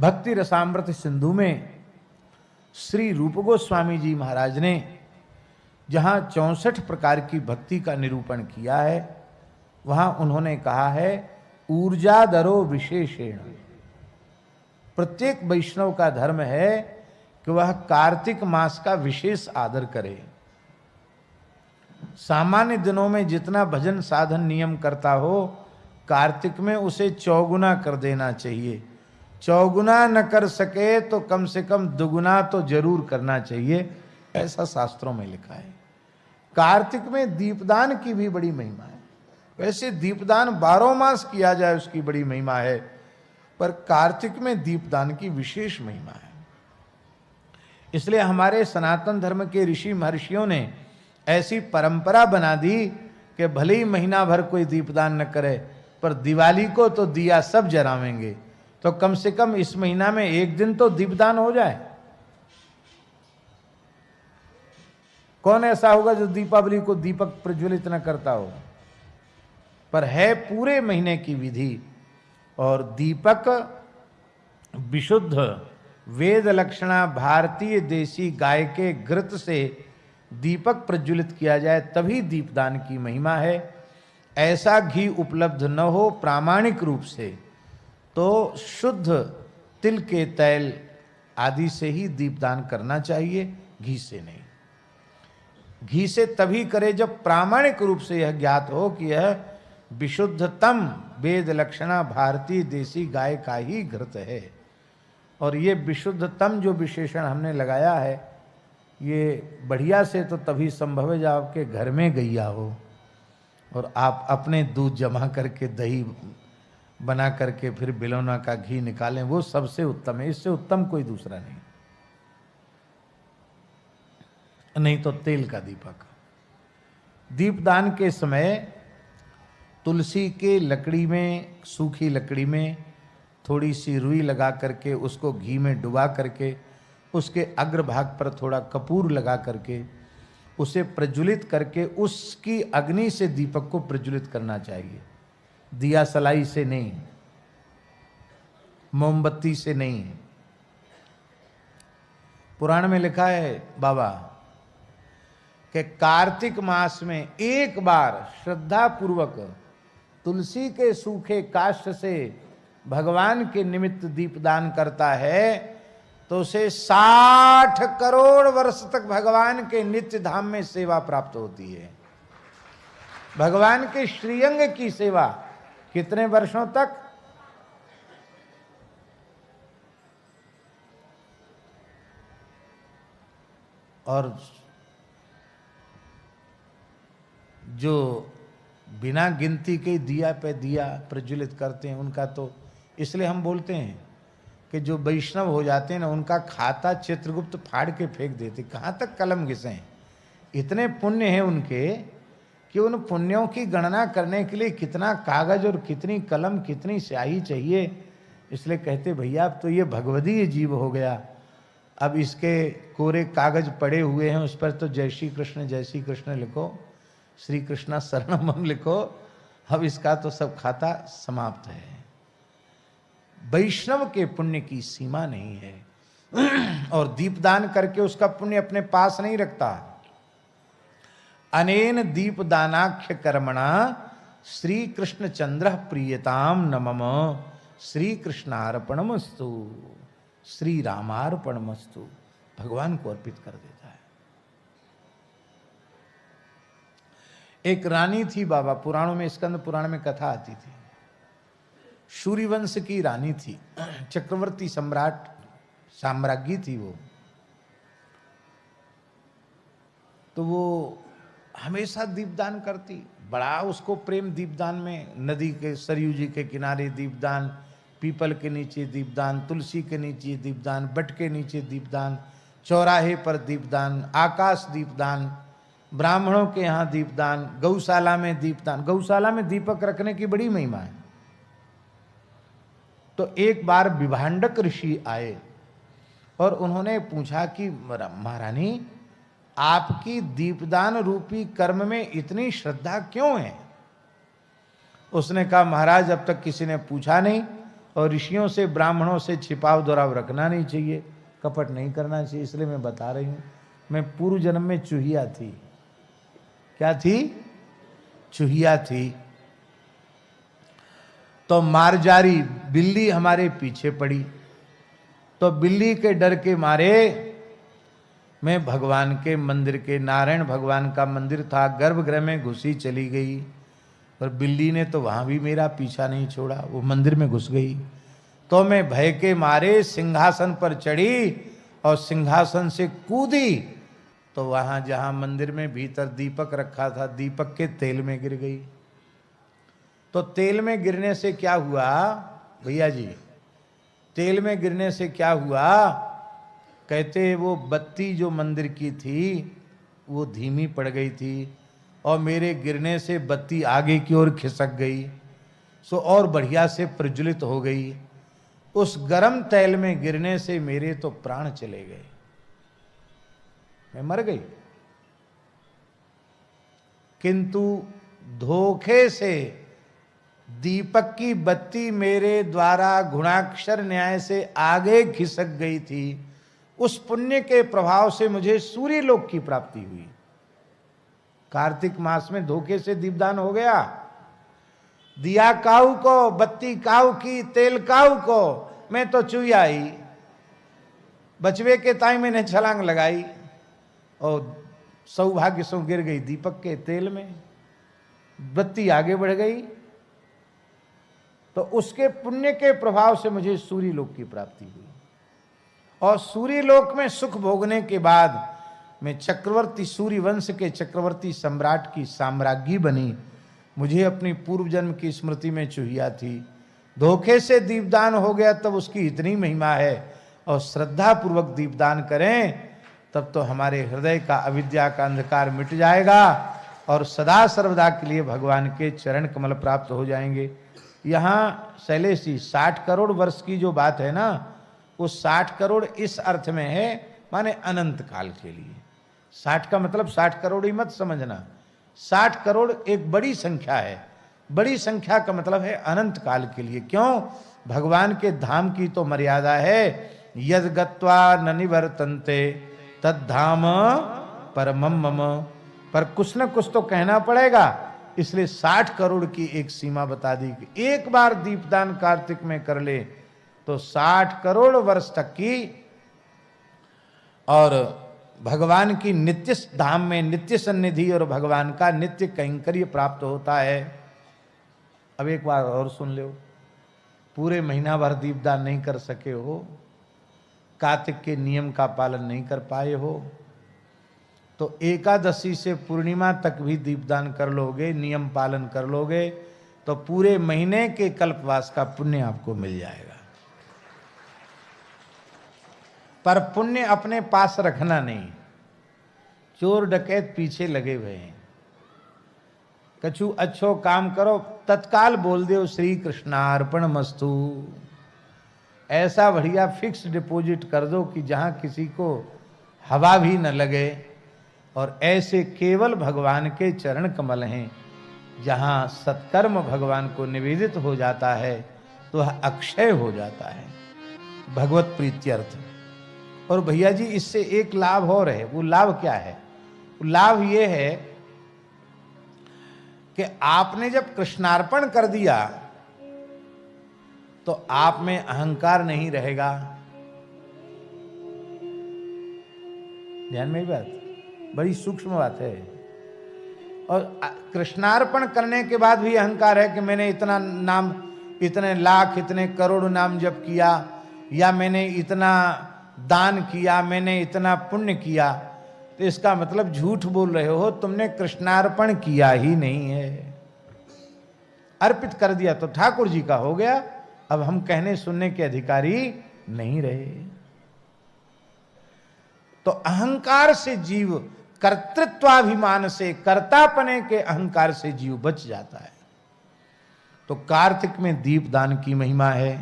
भक्ति रसामृत सिंधु में श्री रूप गोस्वामी जी महाराज ने जहां 64 प्रकार की भक्ति का निरूपण किया है, वहां उन्होंने कहा है ऊर्जाधरो विशेषेण। प्रत्येक वैष्णव का धर्म है कि वह कार्तिक मास का विशेष आदर करे। सामान्य दिनों में जितना भजन साधन नियम करता हो, कार्तिक में उसे चौगुना कर देना चाहिए। चौगुना न कर सके तो कम से कम दुगुना तो जरूर करना चाहिए, ऐसा शास्त्रों में लिखा है। कार्तिक में दीपदान की भी बड़ी महिमा है। वैसे दीपदान 12 मास किया जाए उसकी बड़ी महिमा है, पर कार्तिक में दीपदान की विशेष महिमा है। इसलिए हमारे सनातन धर्म के ऋषि महर्षियों ने ऐसी परंपरा बना दी कि भले ही महीना भर कोई दीपदान न करे, पर दिवाली को तो दिया सब जलावेंगे, तो कम से कम इस महीना में एक दिन तो दीपदान हो जाए। कौन ऐसा होगा जो दीपावली को दीपक प्रज्वलित न करता हो? पर है पूरे महीने की विधि। और दीपक विशुद्ध वेद लक्षणा भारतीय देसी गाय के घृत से दीपक प्रज्वलित किया जाए तभी दीपदान की महिमा है। ऐसा घी उपलब्ध न हो प्रामाणिक रूप से तो शुद्ध तिल के तैल आदि से ही दीपदान करना चाहिए, घी से नहीं। घी से तभी करे जब प्रामाणिक रूप से यह ज्ञात हो कि यह विशुद्धतम वेद लक्षणा भारतीय देसी गाय का ही घृत है। और ये विशुद्धतम जो विशेषण हमने लगाया है, ये बढ़िया से तो तभी संभव है जब आपके घर में गैया हो और आप अपने दूध जमा करके दही बना करके फिर बिलौना का घी निकालें, वो सबसे उत्तम है। इससे उत्तम कोई दूसरा नहीं। नहीं तो तेल का दीपक। दीपदान के समय तुलसी के लकड़ी में, सूखी लकड़ी में थोड़ी सी रुई लगा करके उसको घी में डुबा करके उसके अग्रभाग पर थोड़ा कपूर लगा करके उसे प्रज्वलित करके उसकी अग्नि से दीपक को प्रज्वलित करना चाहिए। दिया सलाई से नहीं, मोमबत्ती से नहीं। पुराण में लिखा है बाबा कि कार्तिक मास में एक बार श्रद्धा पूर्वक तुलसी के सूखे काष्ठ से भगवान के निमित्त दीपदान करता है तो उसे 60 करोड़ वर्ष तक भगवान के नित्य धाम में सेवा प्राप्त होती है। भगवान के श्रीअंग की सेवा कितने वर्षों तक? और जो बिना गिनती के दिया पे दिया प्रज्वलित करते हैं उनका तो, इसलिए हम बोलते हैं कि जो वैष्णव हो जाते हैं ना, उनका खाता चित्रगुप्त फाड़ के फेंक देते। कहाँ तक कलम घिसें? इतने पुण्य हैं उनके कि उन पुण्यों की गणना करने के लिए कितना कागज और कितनी कलम कितनी स्याही चाहिए। इसलिए कहते भैया अब तो ये भगवदीय जीव हो गया, अब इसके कोरे कागज पड़े हुए हैं, उस पर तो जय श्री कृष्ण लिखो, श्री कृष्णा शरणम लिखो, अब इसका तो सब खाता समाप्त है। वैष्णव के पुण्य की सीमा नहीं है और दीपदान करके उसका पुण्य अपने पास नहीं रखता। अनेन दीपदानाख्य कर्मणा श्री कृष्ण चंद्र प्रियताम नमम श्री कृष्णार्पणमस्तु श्री रामार्पणमस्तु, भगवान को अर्पित कर देता है। एक रानी थी बाबा, पुराणों में, स्कंद पुराण में कथा आती थी। सूर्यवंश की रानी थी, चक्रवर्ती सम्राट साम्राज्ञी थी वो। तो वो हमेशा दीपदान करती, बड़ा उसको प्रेम दीपदान में। नदी के सरयू जी के किनारे दीपदान, पीपल के नीचे दीपदान, तुलसी के नीचे दीपदान, बट के नीचे दीपदान, चौराहे पर दीपदान, आकाश दीपदान, ब्राह्मणों के यहाँ दीपदान, गौशाला में दीपदान। गौशाला में दीपक रखने की बड़ी महिमा है। तो एक बार विभांडक ऋषि आए और उन्होंने पूछा कि महारानी आपकी दीपदान रूपी कर्म में इतनी श्रद्धा क्यों है? उसने कहा महाराज अब तक किसी ने पूछा नहीं और ऋषियों से ब्राह्मणों से छिपाव दुराव रखना नहीं चाहिए, कपट नहीं करना चाहिए। इसलिए मैं बता रही हूँ, मैं पूर्व जन्म में चूहिया थी। क्या थी? चूहिया थी। तो मारजारी बिल्ली हमारे पीछे पड़ी, तो बिल्ली के डर के मारे मैं भगवान के मंदिर के, नारायण भगवान का मंदिर था, गर्भगृह में घुसी चली गई। और बिल्ली ने तो वहां भी मेरा पीछा नहीं छोड़ा, वो मंदिर में घुस गई। तो मैं भय के मारे सिंहासन पर चढ़ी और सिंहासन से कूदी, तो वहां जहां मंदिर में भीतर दीपक रखा था, दीपक के तेल में गिर गई। तो तेल में गिरने से क्या हुआ भैया जी? तेल में गिरने से क्या हुआ? कहते वो बत्ती जो मंदिर की थी वो धीमी पड़ गई थी, और मेरे गिरने से बत्ती आगे की ओर खिसक गई, सो और बढ़िया से प्रज्वलित हो गई। उस गरम तेल में गिरने से मेरे तो प्राण चले गए, मैं मर गई। किंतु धोखे से दीपक की बत्ती मेरे द्वारा गुणाक्षर न्याय से आगे खिसक गई थी। उस पुण्य के प्रभाव से मुझे सूर्य लोक की प्राप्ति हुई। कार्तिक मास में धोखे से दीपदान हो गया, दिया काऊ को, बत्ती काऊ की, तेल काऊ को, मैं तो चूया ही। बचवे के ताई मैंने छलांग लगाई और सौभाग्य से गिर गई दीपक के तेल में, बत्ती आगे बढ़ गई। तो उसके पुण्य के प्रभाव से मुझे सूर्य लोक की प्राप्ति हुई, और सूर्य लोक में सुख भोगने के बाद मैं चक्रवर्ती, सूर्य वंश के चक्रवर्ती सम्राट की साम्राज्ञी बनी। मुझे अपनी पूर्व जन्म की स्मृति में चूहिया थी, धोखे से दीपदान हो गया, तब उसकी इतनी महिमा है। और श्रद्धा पूर्वक दीपदान करें तब तो हमारे हृदय का अविद्या का अंधकार मिट जाएगा, और सदा सर्वदा के लिए भगवान के चरण कमल प्राप्त हो जाएंगे। यहाँ शैलेश जी 60 करोड़ वर्ष की जो बात है ना, वो 60 करोड़ इस अर्थ में है, माने अनंत काल के लिए। 60 का मतलब 60 करोड़ ही मत समझना, 60 करोड़ एक बड़ी संख्या है। बड़ी संख्या का मतलब है अनंत काल के लिए। क्यों? भगवान के धाम की तो मर्यादा है, यद गत्वा न निवर्तन्ते तद धाम परमम मम। पर कुछ न कुछ तो कहना पड़ेगा, इसलिए 60 करोड़ की एक सीमा बता दी कि एक बार दीपदान कार्तिक में कर ले तो 60 करोड़ वर्ष तक की, और भगवान की नित्य धाम में नित्य सन्निधि और भगवान का नित्य कैंकर्य प्राप्त होता है। अब एक बार और सुन लो, पूरे महीना भर दीपदान नहीं कर सके हो, कार्तिक के नियम का पालन नहीं कर पाए हो, तो एकादशी से पूर्णिमा तक भी दीपदान कर लोगे, नियम पालन कर लोगे, तो पूरे महीने के कल्पवास का पुण्य आपको मिल जाएगा। पर पुण्य अपने पास रखना नहीं, चोर डकैत पीछे लगे हुए हैं। कछु अच्छो काम करो, तत्काल बोल दो श्री कृष्णार्पण मस्तु। ऐसा बढ़िया फिक्स डिपॉजिट कर दो कि जहां किसी को हवा भी न लगे, और ऐसे केवल भगवान के चरण कमल हैं, जहां सत्कर्म भगवान को निवेदित हो जाता है तो वह अक्षय हो जाता है, भगवत प्रीत्यर्थ। और भैया जी इससे एक लाभ और है। वो लाभ क्या है? वो लाभ ये है कि आपने जब कृष्णार्पण कर दिया तो आप में अहंकार नहीं रहेगा। ध्यान में ही बात, बड़ी सूक्ष्म बात है। और कृष्णार्पण करने के बाद भी अहंकार है कि मैंने इतना नाम, इतने लाख, इतने करोड़ नाम जप किया, या मैंने इतना दान किया, मैंने इतना पुण्य किया, तो इसका मतलब झूठ बोल रहे हो, तुमने कृष्णार्पण किया ही नहीं है। अर्पित कर दिया तो ठाकुर जी का हो गया, अब हम कहने सुनने के अधिकारी नहीं रहे। तो अहंकार से जीव, कर्तृत्वाभिमान से, कर्तापने के अहंकार से जीव बच जाता है। तो कार्तिक में दीपदान की महिमा है।